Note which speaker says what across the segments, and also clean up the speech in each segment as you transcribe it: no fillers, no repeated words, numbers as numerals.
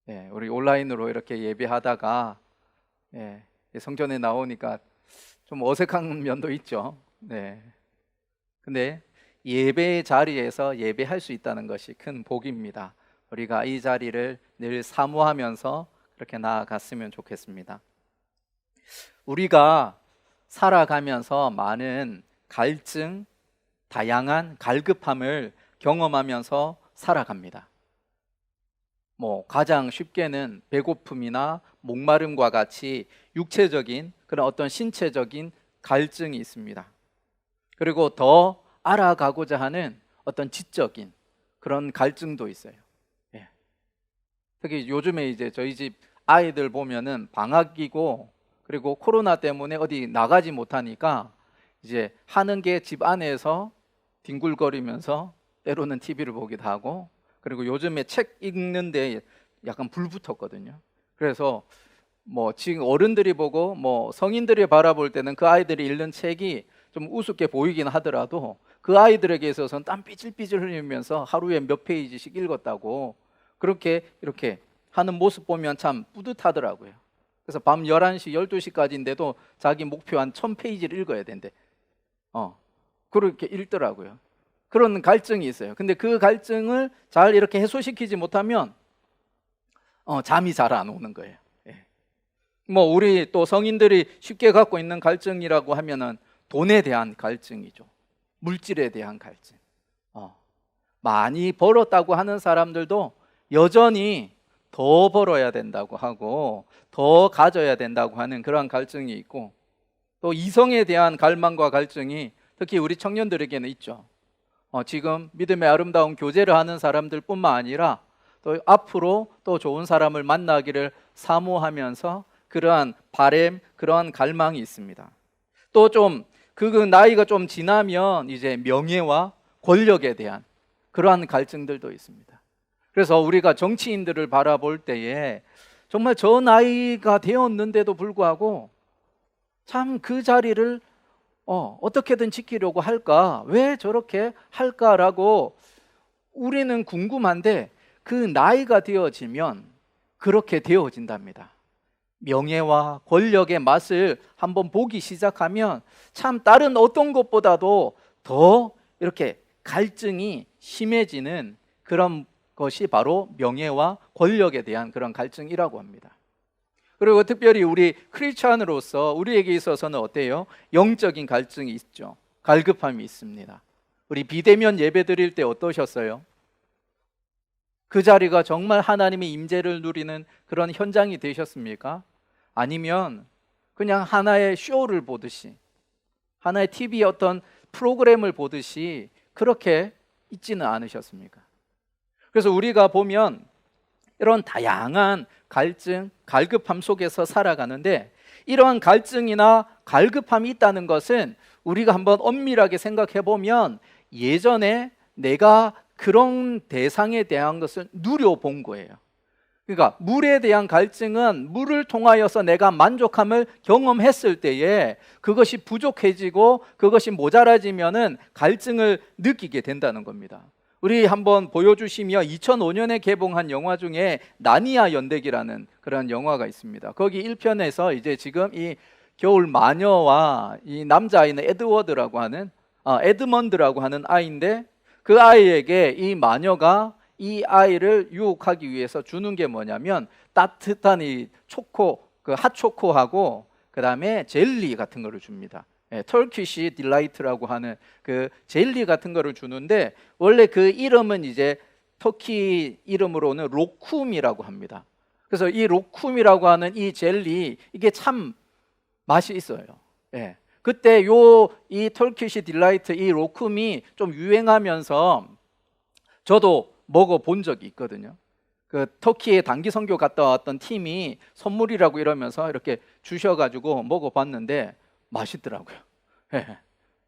Speaker 1: 예, 우리 온라인으로 이렇게 예배하다가 예, 성전에 나오니까 좀 어색한 면도 있죠. 네. 근데 예배 자리에서 예배할 수 있다는 것이 큰 복입니다. 우리가 이 자리를 늘 사모하면서 그렇게 나아갔으면 좋겠습니다. 우리가 살아가면서 많은 갈증, 다양한 갈급함을 경험하면서 살아갑니다. 가장 쉽게는 배고픔이나 목마름과 같이 육체적인 그런 어떤 신체적인 갈증이 있습니다. 그리고 더 알아가고자 하는 어떤 지적인 그런 갈증도 있어요. 예. 특히 요즘에 이제 저희 집 아이들 보면은 방학이고 그리고 코로나 때문에 어디 나가지 못하니까 이제 하는 게 집 안에서 뒹굴거리면서 때로는 TV를 보기도 하고, 그리고 요즘에 책 읽는데 약간 불 붙었거든요. 그래서 지금 어른들이 보고 성인들이 바라볼 때는 그 아이들이 읽는 책이 좀 우습게 보이긴 하더라도 그 아이들에게 있어서는 땀 삐질삐질 흘리면서 하루에 몇 페이지씩 읽었다고 그렇게 이렇게 하는 모습 보면 참 뿌듯하더라고요. 그래서 밤 11시, 12시까지인데도 자기 목표 한 1000페이지를 읽어야 된대. 그렇게 읽더라고요. 그런 갈증이 있어요. 근데 그 갈증을 잘 이렇게 해소시키지 못하면 잠이 잘 안 오는 거예요. 예. 우리 또 성인들이 쉽게 갖고 있는 갈증이라고 하면은 돈에 대한 갈증이죠. 물질에 대한 갈증. 많이 벌었다고 하는 사람들도 여전히 더 벌어야 된다고 하고 더 가져야 된다고 하는 그런 갈증이 있고, 또 이성에 대한 갈망과 갈증이 특히 우리 청년들에게는 있죠. 지금 믿음의 아름다운 교제를 하는 사람들 뿐만 아니라 또 앞으로 또 좋은 사람을 만나기를 사모하면서 그러한 바램, 그러한 갈망이 있습니다. 또 그 나이가 좀 지나면 이제 명예와 권력에 대한 그러한 갈증들도 있습니다. 그래서 우리가 정치인들을 바라볼 때에 정말 저 나이가 되었는데도 불구하고 참 그 자리를 어떻게든 지키려고 할까? 왜 저렇게 할까라고 우리는 궁금한데 그 나이가 되어지면 그렇게 되어진답니다. 명예와 권력의 맛을 한번 보기 시작하면 참 다른 어떤 것보다도 더 이렇게 갈증이 심해지는 그런 것이 바로 명예와 권력에 대한 그런 갈증이라고 합니다. 그리고 특별히 우리 크리스찬으로서 우리에게 있어서는 어때요? 영적인 갈증이 있죠. 갈급함이 있습니다. 우리 비대면 예배 드릴 때 어떠셨어요? 그 자리가 정말 하나님의 임재를 누리는 그런 현장이 되셨습니까? 아니면 그냥 하나의 쇼를 보듯이, 하나의 TV의 어떤 프로그램을 보듯이 그렇게 있지는 않으셨습니까? 그래서 우리가 보면 이런 다양한 갈증, 갈급함 속에서 살아가는데, 이러한 갈증이나 갈급함이 있다는 것은 우리가 한번 엄밀하게 생각해 보면 예전에 내가 그런 대상에 대한 것을 누려본 거예요. 그러니까 물에 대한 갈증은 물을 통하여서 내가 만족함을 경험했을 때에 그것이 부족해지고 그것이 모자라지면은 갈증을 느끼게 된다는 겁니다. 우리 한번 보여주시면 2005년에 개봉한 영화 중에 나니아 연대기라는 그런 영화가 있습니다. 거기 1편에서 이제 지금 이 겨울 마녀와 이 남자아이는 에드먼드라고 하는 아이인데, 그 아이에게 이 마녀가 이 아이를 유혹하기 위해서 주는 게 뭐냐면 따뜻한 이 그 핫초코하고 그 다음에 젤리 같은 거를 줍니다. 터키시 딜라이트라고 하는 그 젤리 같은 거를 주는데, 원래 그 이름은 이제 터키 이름으로는 로쿰이라고 합니다. 그래서 이 로쿰이라고 하는 이 젤리, 이게 참 맛이 있어요. 그때 이 터키시 딜라이트, 이 로쿰이 좀 유행하면서 저도 먹어본 적이 있거든요. 그 터키에 단기 선교 갔다 왔던 팀이 선물이라고 이러면서 이렇게 주셔가지고 먹어봤는데 맛있더라고요.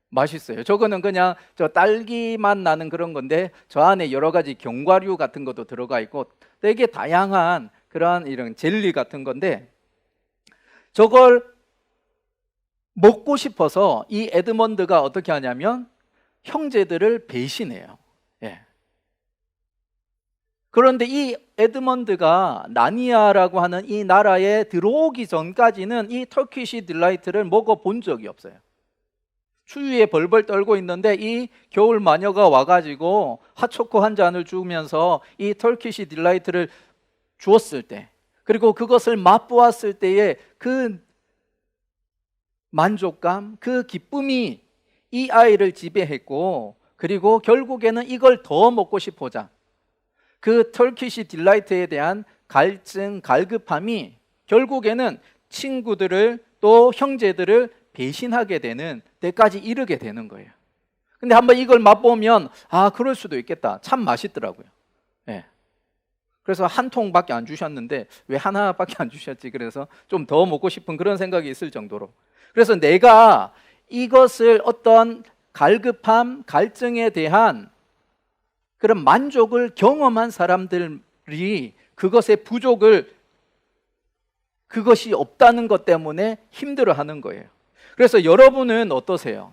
Speaker 1: 맛있어요. 저거는 그냥 저 딸기 맛 나는 그런 건데 저 안에 여러 가지 견과류 같은 것도 들어가 있고 되게 다양한 그런 이런 젤리 같은 건데, 저걸 먹고 싶어서 이 에드먼드가 어떻게 하냐면 형제들을 배신해요. 그런데 이 에드먼드가 나니아라고 하는 이 나라에 들어오기 전까지는 이 터키시 딜라이트를 먹어본 적이 없어요. 추위에 벌벌 떨고 있는데 이 겨울 마녀가 와가지고 핫초코 한 잔을 주면서 이 터키시 딜라이트를 주었을 때, 그리고 그것을 맛보았을 때의 그 만족감, 그 기쁨이 이 아이를 지배했고, 그리고 결국에는 이걸 더 먹고 싶어자 그 터키시 딜라이트에 대한 갈증, 갈급함이 결국에는 친구들을 또 형제들을 배신하게 되는 때까지 이르게 되는 거예요. 근데 한번 이걸 맛보면 그럴 수도 있겠다. 참 맛있더라고요. 네. 그래서 한 통밖에 안 주셨는데 왜 하나밖에 안 주셨지? 그래서 좀 더 먹고 싶은 그런 생각이 있을 정도로. 그래서 내가 이것을 어떤 갈급함, 갈증에 대한 그런 만족을 경험한 사람들이 그것의 부족을, 그것이 없다는 것 때문에 힘들어하는 거예요. 그래서 여러분은 어떠세요?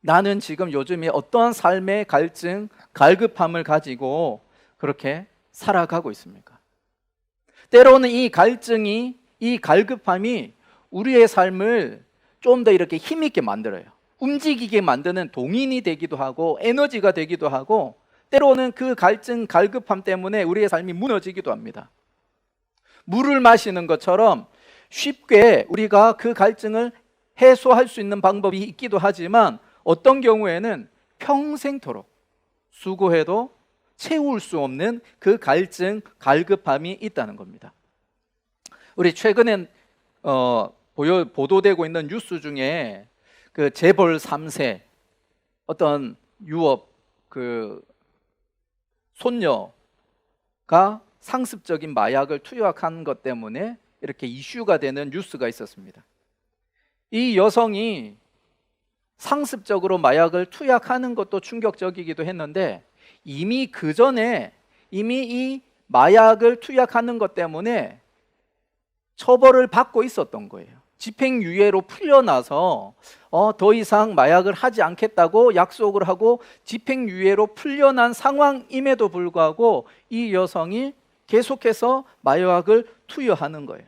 Speaker 1: 나는 지금 요즘에 어떠한 삶의 갈증, 갈급함을 가지고 그렇게 살아가고 있습니까? 때로는 이 갈증이, 이 갈급함이 우리의 삶을 좀 더 이렇게 힘있게 만들어요. 움직이게 만드는 동인이 되기도 하고 에너지가 되기도 하고, 때로는 그 갈증, 갈급함 때문에 우리의 삶이 무너지기도 합니다. 물을 마시는 것처럼 쉽게 우리가 그 갈증을 해소할 수 있는 방법이 있기도 하지만 어떤 경우에는 평생토록 수고해도 채울 수 없는 그 갈증, 갈급함이 있다는 겁니다. 우리 최근에 보도되고 있는 뉴스 중에 그 재벌 3세 어떤 유업 손녀가 상습적인 마약을 투약한 것 때문에 이렇게 이슈가 되는 뉴스가 있었습니다. 이 여성이 상습적으로 마약을 투약하는 것도 충격적이기도 했는데, 이미 그 전에 이 마약을 투약하는 것 때문에 처벌을 받고 있었던 거예요. 집행유예로 풀려나서 더 이상 마약을 하지 않겠다고 약속을 하고 집행유예로 풀려난 상황임에도 불구하고 이 여성이 계속해서 마약을 투여하는 거예요.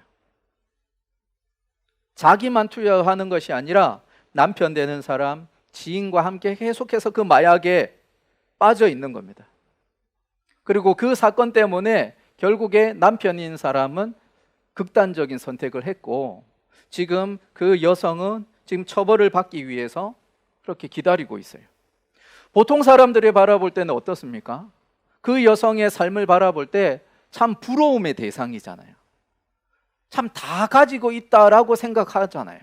Speaker 1: 자기만 투여하는 것이 아니라 남편 되는 사람, 지인과 함께 계속해서 그 마약에 빠져 있는 겁니다. 그리고 그 사건 때문에 결국에 남편인 사람은 극단적인 선택을 했고, 지금 그 여성은 지금 처벌을 받기 위해서 그렇게 기다리고 있어요. 보통 사람들이 바라볼 때는 어떻습니까? 그 여성의 삶을 바라볼 때 참 부러움의 대상이잖아요. 참 다 가지고 있다라고 생각하잖아요.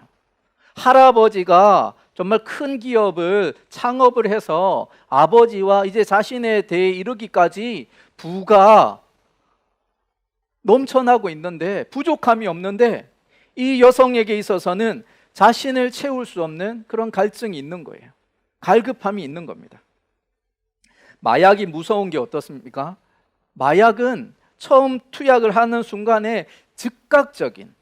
Speaker 1: 할아버지가 정말 큰 기업을 창업을 해서 아버지와 이제 자신의 대에 이르기까지 부가 넘쳐나고 있는데, 부족함이 없는데, 이 여성에게 있어서는 자신을 채울 수 없는 그런 갈증이 있는 거예요. 갈급함이 있는 겁니다. 마약이 무서운 게 어떻습니까? 마약은 처음 투약을 하는 순간에 즉각적인,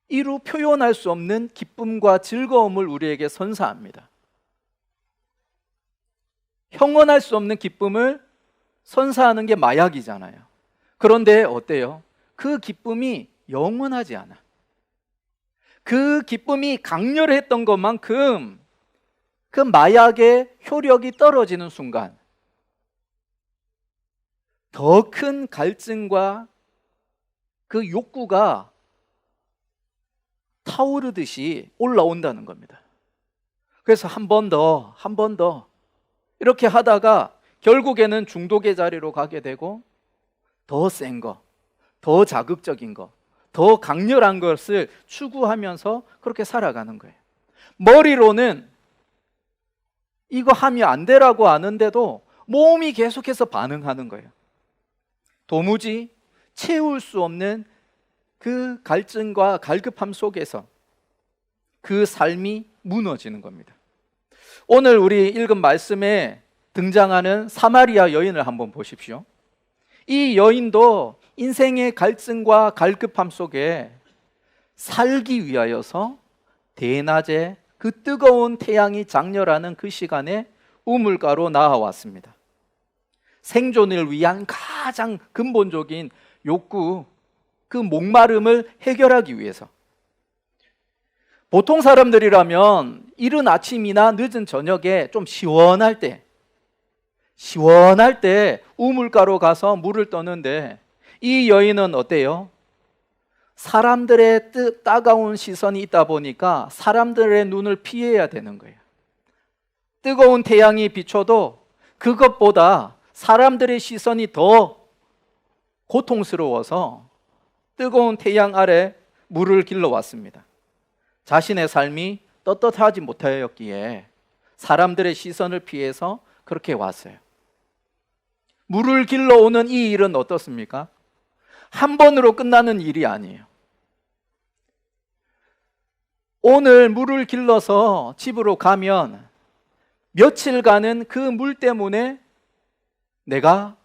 Speaker 1: 이루 표현할 수 없는 기쁨과 즐거움을 우리에게 선사합니다. 형언할 수 없는 기쁨을 선사하는 게 마약이잖아요. 그런데 어때요? 그 기쁨이 영원하지 않아. 그 기쁨이 강렬했던 것만큼 그 마약의 효력이 떨어지는 순간 더 큰 갈증과 그 욕구가 타오르듯이 올라온다는 겁니다. 그래서 한 번 더 이렇게 하다가 결국에는 중독의 자리로 가게 되고, 더 센 거, 더 자극적인 거, 더 강렬한 것을 추구하면서 그렇게 살아가는 거예요. 머리로는 이거 하면 안 되라고 아는데도 몸이 계속해서 반응하는 거예요. 도무지 채울 수 없는 그 갈증과 갈급함 속에서 그 삶이 무너지는 겁니다. 오늘 우리 읽은 말씀에 등장하는 사마리아 여인을 한번 보십시오. 이 여인도 인생의 갈증과 갈급함 속에 살기 위하여서 대낮에 그 뜨거운 태양이 장렬하는 그 시간에 우물가로 나아왔습니다. 생존을 위한 가장 근본적인 욕구, 그 목마름을 해결하기 위해서. 보통 사람들이라면 이른 아침이나 늦은 저녁에 좀 시원할 때 우물가로 가서 물을 떠는데, 이 여인은 어때요? 사람들의 따가운 시선이 있다 보니까 사람들의 눈을 피해야 되는 거예요. 뜨거운 태양이 비춰도 그것보다 사람들의 시선이 더 고통스러워서 뜨거운 태양 아래 물을 길러왔습니다. 자신의 삶이 떳떳하지 못하였기에 사람들의 시선을 피해서 그렇게 왔어요. 물을 길러오는 이 일은 어떻습니까? 한 번으로 끝나는 일이 아니에요. 오늘 물을 길러서 집으로 가면 며칠간은 그 물 때문에 내가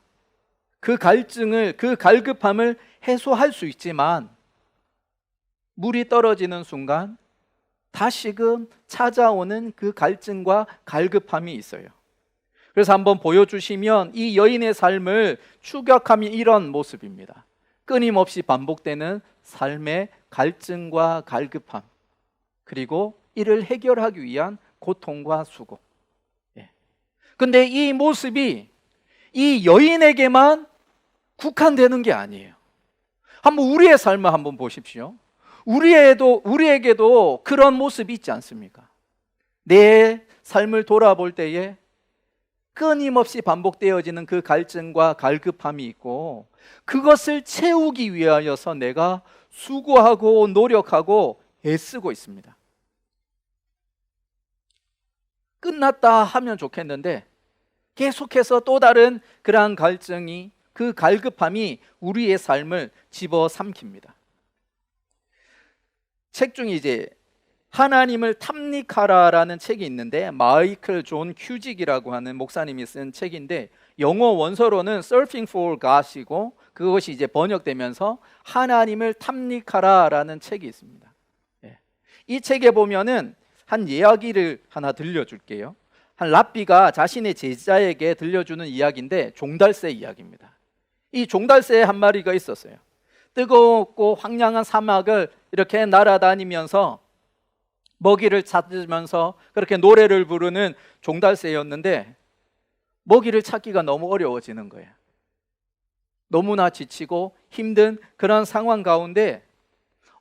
Speaker 1: 그 갈증을, 그 갈급함을 해소할 수 있지만, 물이 떨어지는 순간 다시금 찾아오는 그 갈증과 갈급함이 있어요. 그래서 한번 보여주시면 이 여인의 삶을 추격하면 이런 모습입니다. 끊임없이 반복되는 삶의 갈증과 갈급함, 그리고 이를 해결하기 위한 고통과 수고. 근데 이 모습이 이 여인에게만 국한되는 게 아니에요. 한번 우리의 삶을 한번 보십시오. 우리에게도 그런 모습이 있지 않습니까? 내 삶을 돌아볼 때에 끊임없이 반복되어지는 그 갈증과 갈급함이 있고, 그것을 채우기 위하여서 내가 수고하고 노력하고 애쓰고 있습니다. 끝났다 하면 좋겠는데 계속해서 또 다른 그러한 갈증이, 그 갈급함이 우리의 삶을 집어삼킵니다. 책 중에 이제 하나님을 탐닉하라라는 책이 있는데, 마이클 존 큐직이라고 하는 목사님이 쓴 책인데, 영어 원서로는 Searching for God이고, 그것이 이제 번역되면서 하나님을 탐닉하라라는 책이 있습니다. 이 책에 보면은 한 이야기를 하나 들려줄게요. 한 랍비가 자신의 제자에게 들려주는 이야기인데, 종달새 이야기입니다. 이 종달새 한 마리가 있었어요. 뜨겁고 황량한 사막을 이렇게 날아다니면서 먹이를 찾으면서 그렇게 노래를 부르는 종달새였는데, 먹이를 찾기가 너무 어려워지는 거예요. 너무나 지치고 힘든 그런 상황 가운데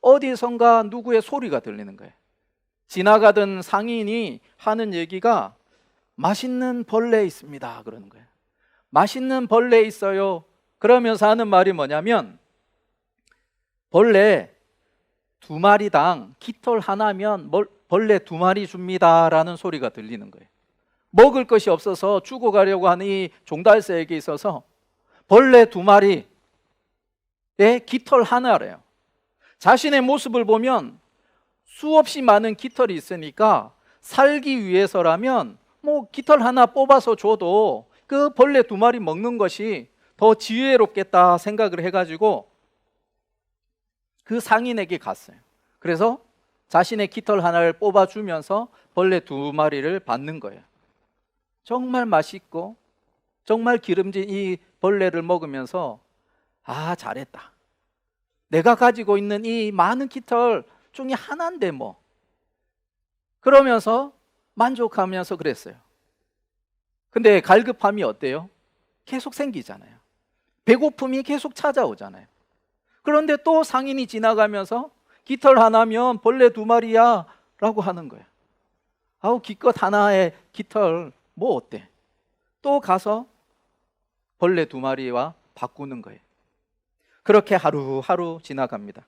Speaker 1: 어디선가 누구의 소리가 들리는 거예요. 지나가던 상인이 하는 얘기가 맛있는 벌레 있습니다 그러는 거예요. 맛있는 벌레 있어요. 그러면서 하는 말이 뭐냐면, 벌레 2마리당 깃털 하나면 벌레 2마리 줍니다 라는 소리가 들리는 거예요. 먹을 것이 없어서 죽어가려고 하는 이 종달새에게 있어서 벌레 2마리에 깃털 하나래요. 자신의 모습을 보면 수없이 많은 깃털이 있으니까 살기 위해서라면 뭐 깃털 하나 뽑아서 줘도 그 벌레 2마리 먹는 것이 더 지혜롭겠다 생각을 해가지고 그 상인에게 갔어요. 그래서 자신의 깃털 하나를 뽑아주면서 벌레 2마리를 받는 거예요. 정말 맛있고 정말 기름진 이 벌레를 먹으면서, 아, 잘했다. 내가 가지고 있는 이 많은 깃털 중에 하나인데 뭐. 그러면서 만족하면서 그랬어요. 근데 갈급함이 어때요? 계속 생기잖아요. 배고픔이 계속 찾아오잖아요. 그런데 또 상인이 지나가면서 깃털 하나면 벌레 2마리야 라고 하는 거예요. 아우, 기껏 하나의 깃털 뭐 어때? 또 가서 벌레 2마리와 바꾸는 거예요. 그렇게 하루하루 지나갑니다.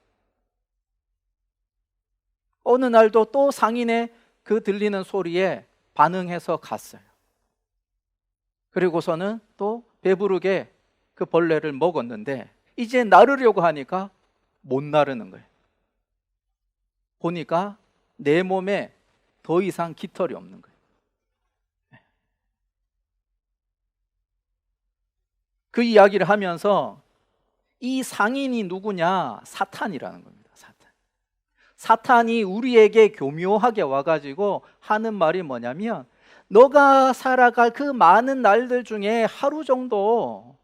Speaker 1: 어느 날도 또 상인의 그 들리는 소리에 반응해서 갔어요. 그리고서는 또 배부르게 그 벌레를 먹었는데, 이제 나르려고 하니까 못 나르는 거예요. 보니까 내 몸에 더 이상 깃털이 없는 거예요. 그 이야기를 하면서 이 상인이 누구냐? 사탄이라는 겁니다. 사탄이 우리에게 교묘하게 와가지고 하는 말이 뭐냐면, 너가 살아갈 그 많은 날들 중에 하루 정도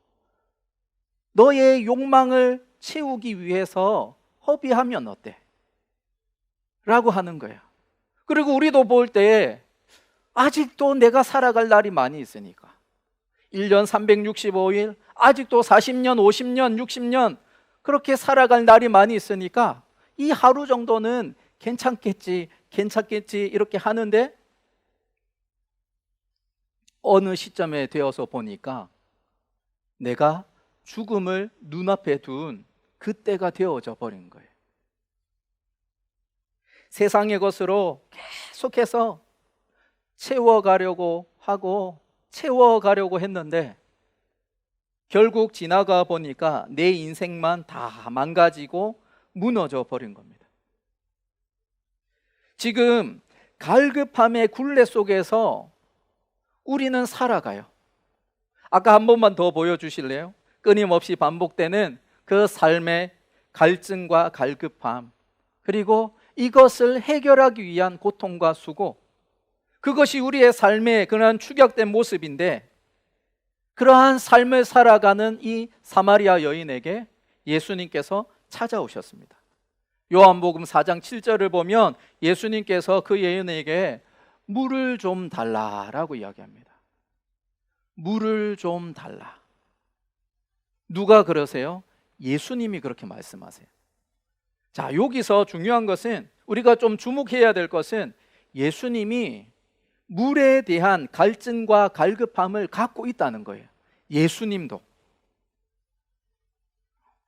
Speaker 1: 너의 욕망을 채우기 위해서 허비하면 어때? 라고 하는 거야. 그리고 우리도 볼 때 아직도 내가 살아갈 날이 많이 있으니까 1년 365일, 아직도 40년, 50년, 60년 그렇게 살아갈 날이 많이 있으니까 이 하루 정도는 괜찮겠지 이렇게 하는데 어느 시점에 되어서 보니까 내가 죽음을 눈앞에 둔 그때가 되어져 버린 거예요. 세상의 것으로 계속해서 채워가려고 했는데 결국 지나가 보니까 내 인생만 다 망가지고 무너져 버린 겁니다. 지금 갈급함의 굴레 속에서 우리는 살아가요. 아까 한 번만 더 보여주실래요? 끊임없이 반복되는 그 삶의 갈증과 갈급함, 그리고 이것을 해결하기 위한 고통과 수고, 그것이 우리의 삶의 그러한 축약된 모습인데, 그러한 삶을 살아가는 이 사마리아 여인에게 예수님께서 찾아오셨습니다. 요한복음 4장 7절을 보면 예수님께서 그 여인에게 물을 좀 달라라고 이야기합니다. 물을 좀 달라. 누가 그러세요? 예수님이 그렇게 말씀하세요. 자, 여기서 중요한 것은, 우리가 좀 주목해야 될 것은, 예수님이 물에 대한 갈증과 갈급함을 갖고 있다는 거예요. 예수님도.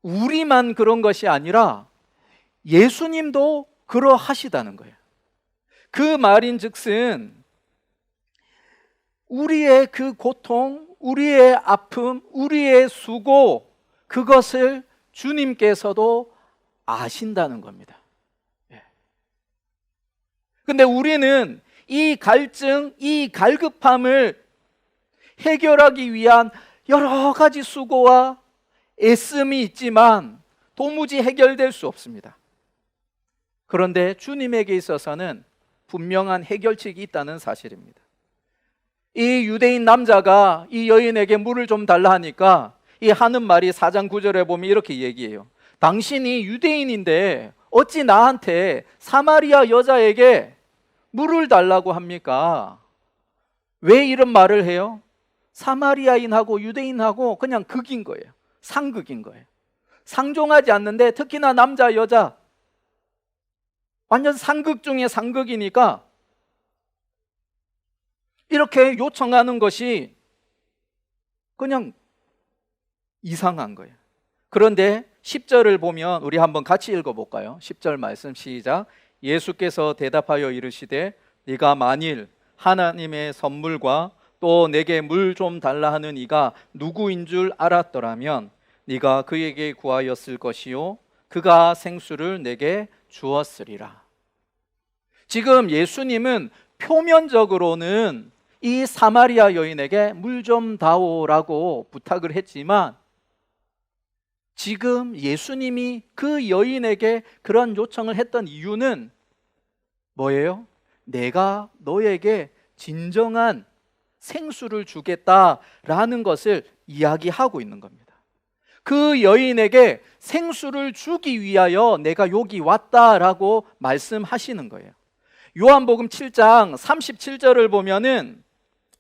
Speaker 1: 우리만 그런 것이 아니라 예수님도 그러하시다는 거예요. 그 말인 즉슨 우리의 그 고통, 우리의 아픔, 우리의 수고, 그것을 주님께서도 아신다는 겁니다. 근데 우리는 이 갈증, 이 갈급함을 해결하기 위한 여러 가지 수고와 애씀이 있지만 도무지 해결될 수 없습니다. 그런데 주님에게 있어서는 분명한 해결책이 있다는 사실입니다. 이 유대인 남자가 이 여인에게 물을 좀 달라 하니까 이 하는 말이 4장 9절에 보면 이렇게 얘기해요. 당신이 유대인인데 어찌 나한테 사마리아 여자에게 물을 달라고 합니까? 왜 이런 말을 해요? 사마리아인하고 유대인하고 그냥 극인 거예요. 상극인 거예요. 상종하지 않는데, 특히나 남자 여자 완전 상극 중에 상극이니까 이렇게 요청하는 것이 그냥 이상한 거예요. 그런데 10절을 보면 우리 한번 같이 읽어볼까요? 10절 말씀 시작. 예수께서 대답하여 이르시되 네가 만일 하나님의 선물과 또 내게 물 좀 달라 하는 이가 누구인 줄 알았더라면 네가 그에게 구하였을 것이요 그가 생수를 내게 주었으리라. 지금 예수님은 표면적으로는 이 사마리아 여인에게 물 좀 다오라고 부탁을 했지만, 지금 예수님이 그 여인에게 그런 요청을 했던 이유는 뭐예요? 내가 너에게 진정한 생수를 주겠다라는 것을 이야기하고 있는 겁니다. 그 여인에게 생수를 주기 위하여 내가 여기 왔다라고 말씀하시는 거예요. 요한복음 7장 37절을 보면은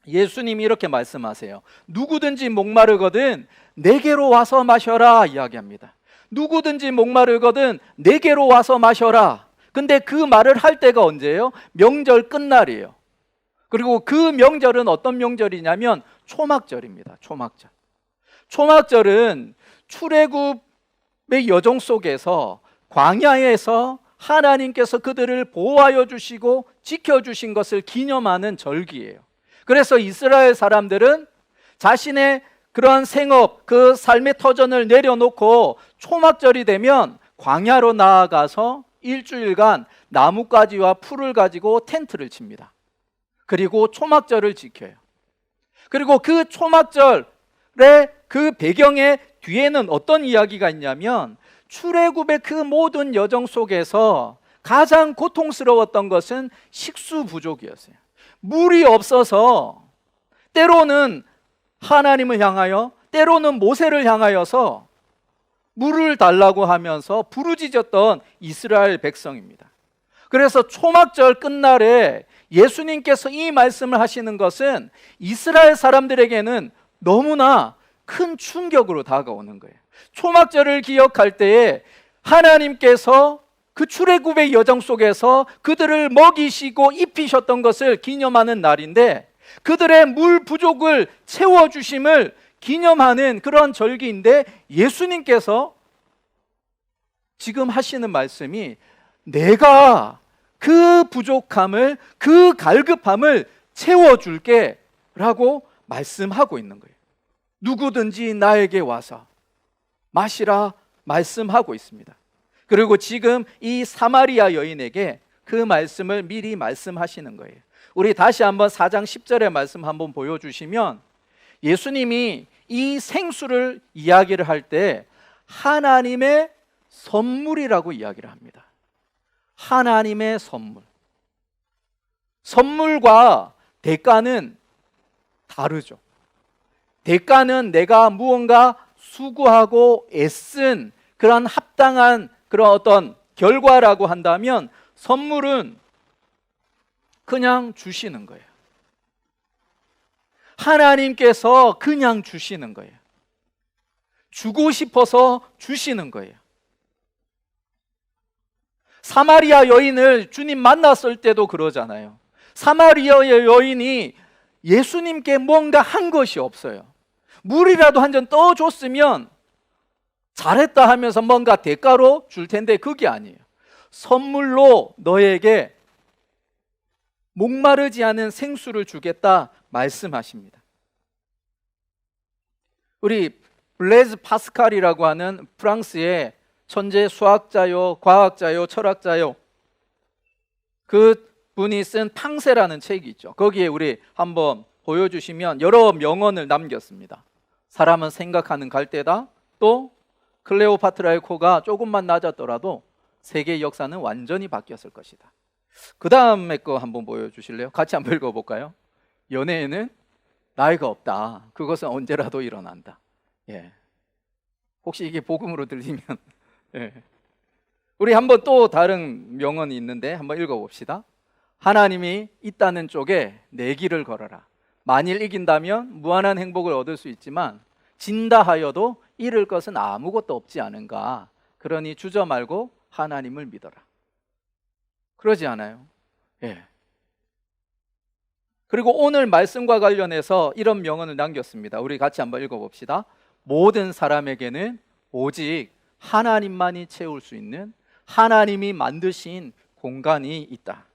Speaker 1: 예수님이 이렇게 말씀하세요. 누구든지 목마르거든 내게로 와서 마셔라 이야기합니다. 누구든지 목마르거든 내게로 와서 마셔라. 근데 그 말을 할 때가 언제예요? 명절 끝날이에요. 그리고 그 명절은 어떤 명절이냐면 초막절입니다. 초막절. 초막절은 출애굽의 여정 속에서 광야에서 하나님께서 그들을 보호하여 주시고 지켜주신 것을 기념하는 절기예요. 그래서 이스라엘 사람들은 자신의 그러한 생업, 그 삶의 터전을 내려놓고 초막절이 되면 광야로 나아가서 일주일간 나뭇가지와 풀을 가지고 텐트를 칩니다. 그리고 초막절을 지켜요. 그리고 그 초막절의 그 배경의 뒤에는 어떤 이야기가 있냐면, 출애굽의 그 모든 여정 속에서 가장 고통스러웠던 것은 식수 부족이었어요. 물이 없어서 때로는 하나님을 향하여, 때로는 모세를 향하여서 물을 달라고 하면서 부르짖었던 이스라엘 백성입니다. 그래서 초막절 끝날에 예수님께서 이 말씀을 하시는 것은 이스라엘 사람들에게는 너무나 큰 충격으로 다가오는 거예요. 초막절을 기억할 때에 하나님께서 그 출애굽의 여정 속에서 그들을 먹이시고 입히셨던 것을 기념하는 날인데, 그들의 물 부족을 채워주심을 기념하는 그런 절기인데, 예수님께서 지금 하시는 말씀이 내가 그 부족함을, 그 갈급함을 채워줄게 라고 말씀하고 있는 거예요. 누구든지 나에게 와서 마시라 말씀하고 있습니다. 그리고 지금 이 사마리아 여인에게 그 말씀을 미리 말씀하시는 거예요. 우리 다시 한번 4장 10절의 말씀 한번 보여주시면, 예수님이 이 생수를 이야기를 할 때 하나님의 선물이라고 이야기를 합니다. 하나님의 선물. 선물과 대가는 다르죠. 대가는 내가 무언가 수고하고 애쓴 그런 합당한 그런 어떤 결과라고 한다면, 선물은 그냥 주시는 거예요. 하나님께서 그냥 주시는 거예요. 주고 싶어서 주시는 거예요. 사마리아 여인을 주님 만났을 때도 그러잖아요. 사마리아 여인이 예수님께 뭔가 한 것이 없어요. 물이라도 한 잔 떠줬으면 잘했다 하면서 뭔가 대가로 줄 텐데 그게 아니에요. 선물로 너에게 목마르지 않은 생수를 주겠다 말씀하십니다. 우리 블레즈 파스칼이라고 하는 프랑스의 천재 수학자요, 과학자요, 철학자요, 그 분이 쓴 탕세라는 책이 있죠. 거기에 우리 한번 보여주시면 여러 명언을 남겼습니다. 사람은 생각하는 갈대다. 또 클레오파트라의 코가 조금만 낮았더라도 세계의 역사는 완전히 바뀌었을 것이다. 그 다음에 거 한번 보여주실래요? 같이 한번 읽어볼까요? 연애에는 나이가 없다. 그것은 언제라도 일어난다. 예. 혹시 이게 복음으로 들리면 예. 우리 한번 또 다른 명언이 있는데 한번 읽어봅시다. 하나님이 있다는 쪽에 내 길을 걸어라. 만일 이긴다면 무한한 행복을 얻을 수 있지만 진다 하여도 잃을 것은 아무것도 없지 않은가. 그러니 주저 말고 하나님을 믿어라. 그러지 않아요? 예. 그리고 오늘 말씀과 관련해서 이런 명언을 남겼습니다. 우리 같이 한번 읽어봅시다. 모든 사람에게는 오직 하나님만이 채울 수 있는, 하나님이 만드신 공간이 있다.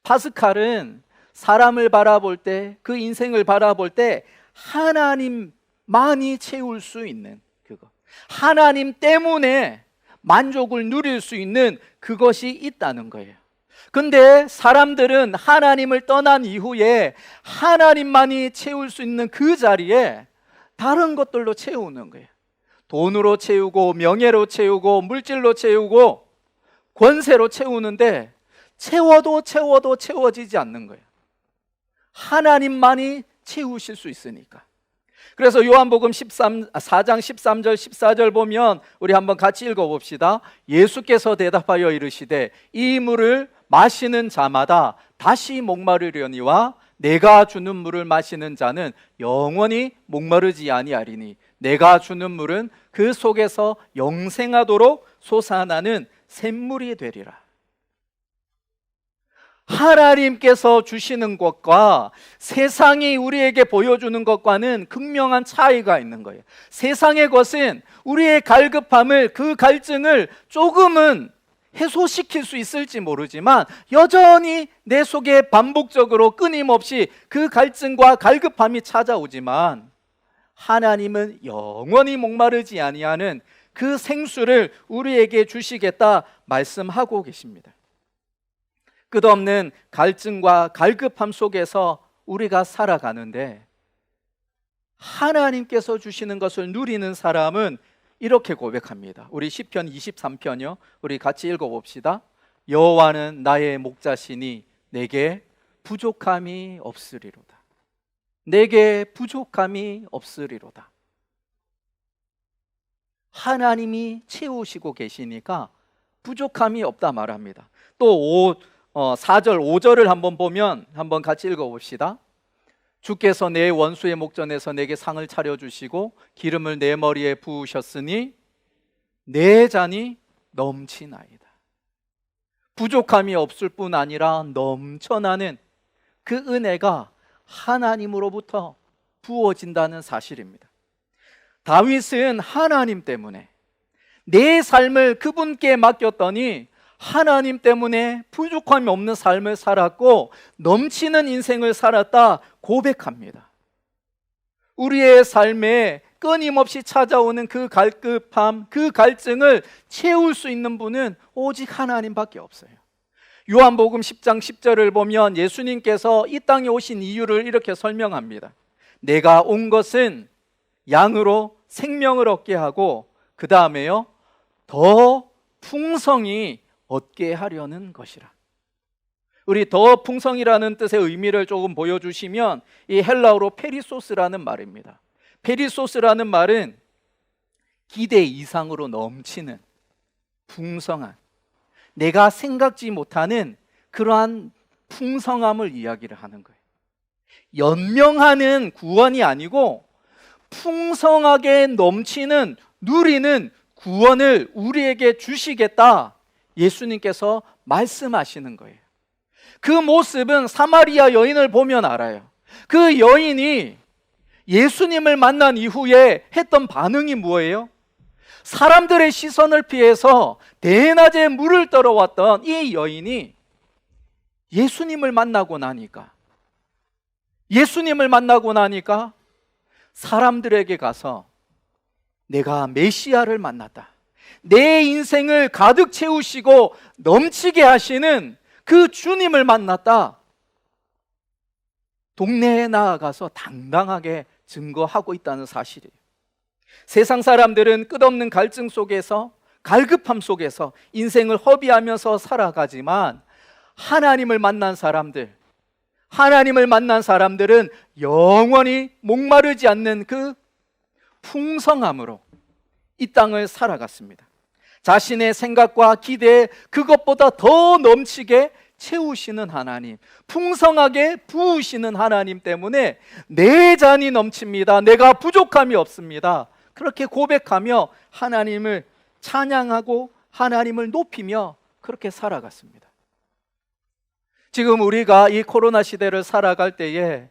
Speaker 1: 파스칼은 사람을 바라볼 때, 그 인생을 바라볼 때 하나님만이 채울 수 있는 그거, 하나님 때문에 만족을 누릴 수 있는 그것이 있다는 거예요. 근데 사람들은 하나님을 떠난 이후에 하나님만이 채울 수 있는 그 자리에 다른 것들로 채우는 거예요. 돈으로 채우고, 명예로 채우고, 물질로 채우고, 권세로 채우는데 채워도 채워지지 않는 거예요. 하나님만이 채우실 수 있으니까. 그래서 요한복음 4장 13절 14절 보면 우리 한번 같이 읽어봅시다. 예수께서 대답하여 이르시되 이 물을 마시는 자마다 다시 목마르려니와 내가 주는 물을 마시는 자는 영원히 목마르지 아니하리니 내가 주는 물은 그 속에서 영생하도록 솟아나는 샘물이 되리라. 하나님께서 주시는 것과 세상이 우리에게 보여주는 것과는 극명한 차이가 있는 거예요. 세상의 것은 우리의 갈급함을, 그 갈증을 조금은 해소시킬 수 있을지 모르지만 여전히 내 속에 반복적으로 끊임없이 그 갈증과 갈급함이 찾아오지만, 하나님은 영원히 목마르지 아니하는 그 생수를 우리에게 주시겠다 말씀하고 계십니다. 끝없는 갈증과 갈급함 속에서 우리가 살아가는데 하나님께서 주시는 것을 누리는 사람은 이렇게 고백합니다. 우리 시편 23편이요. 우리 같이 읽어봅시다. 여호와는 나의 목자시니 내게 부족함이 없으리로다. 내게 부족함이 없으리로다. 하나님이 채우시고 계시니까 부족함이 없다 말합니다. 또 4절 5절을 한번 보면 한번 같이 읽어봅시다. 주께서 내 원수의 목전에서 내게 상을 차려주시고 기름을 내 머리에 부으셨으니 내 잔이 넘치나이다. 부족함이 없을 뿐 아니라 넘쳐나는 그 은혜가 하나님으로부터 부어진다는 사실입니다. 다윗은 하나님 때문에 내 삶을 그분께 맡겼더니 하나님 때문에 부족함이 없는 삶을 살았고 넘치는 인생을 살았다 고백합니다. 우리의 삶에 끊임없이 찾아오는 그 갈급함, 그 갈증을 채울 수 있는 분은 오직 하나님밖에 없어요. 요한복음 10장 10절을 보면 예수님께서 이 땅에 오신 이유를 이렇게 설명합니다. 내가 온 것은 양으로 생명을 얻게 하고 그 다음에요 더 풍성히 얻게 하려는 것이라. 우리 더 풍성이라는 뜻의 의미를 조금 보여주시면 이 헬라어로 페리소스라는 말입니다. 페리소스라는 말은 기대 이상으로 넘치는 풍성한, 내가 생각지 못하는 그러한 풍성함을 이야기를 하는 거예요. 연명하는 구원이 아니고 풍성하게 넘치는 누리는 구원을 우리에게 주시겠다 예수님께서 말씀하시는 거예요. 그 모습은 사마리아 여인을 보면 알아요. 그 여인이 예수님을 만난 이후에 했던 반응이 뭐예요? 사람들의 시선을 피해서 대낮에 물을 떨어왔던 이 여인이 예수님을 만나고 나니까 사람들에게 가서 내가 메시아를 만났다, 내 인생을 가득 채우시고 넘치게 하시는 그 주님을 만났다, 동네에 나아가서 당당하게 증거하고 있다는 사실이에요. 세상 사람들은 끝없는 갈증 속에서, 갈급함 속에서 인생을 허비하면서 살아가지만 하나님을 만난 사람들은 영원히 목마르지 않는 그 풍성함으로 이 땅을 살아갔습니다. 자신의 생각과 기대에 그것보다 더 넘치게 채우시는 하나님, 풍성하게 부으시는 하나님 때문에 내 잔이 넘칩니다, 내가 부족함이 없습니다, 그렇게 고백하며 하나님을 찬양하고 하나님을 높이며 그렇게 살아갔습니다. 지금 우리가 이 코로나 시대를 살아갈 때에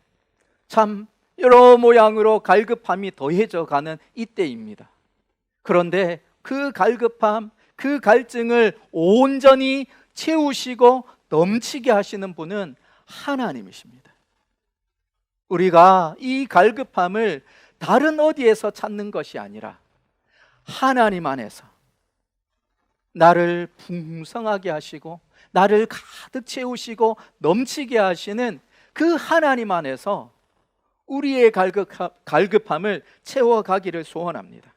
Speaker 1: 참 여러 모양으로 갈급함이 더해져 가는 이때입니다. 그런데 그 갈급함, 그 갈증을 온전히 채우시고 넘치게 하시는 분은 하나님이십니다. 우리가 이 갈급함을 다른 어디에서 찾는 것이 아니라 하나님 안에서 나를 풍성하게 하시고 나를 가득 채우시고 넘치게 하시는 그 하나님 안에서 우리의 갈급함을 채워가기를 소원합니다.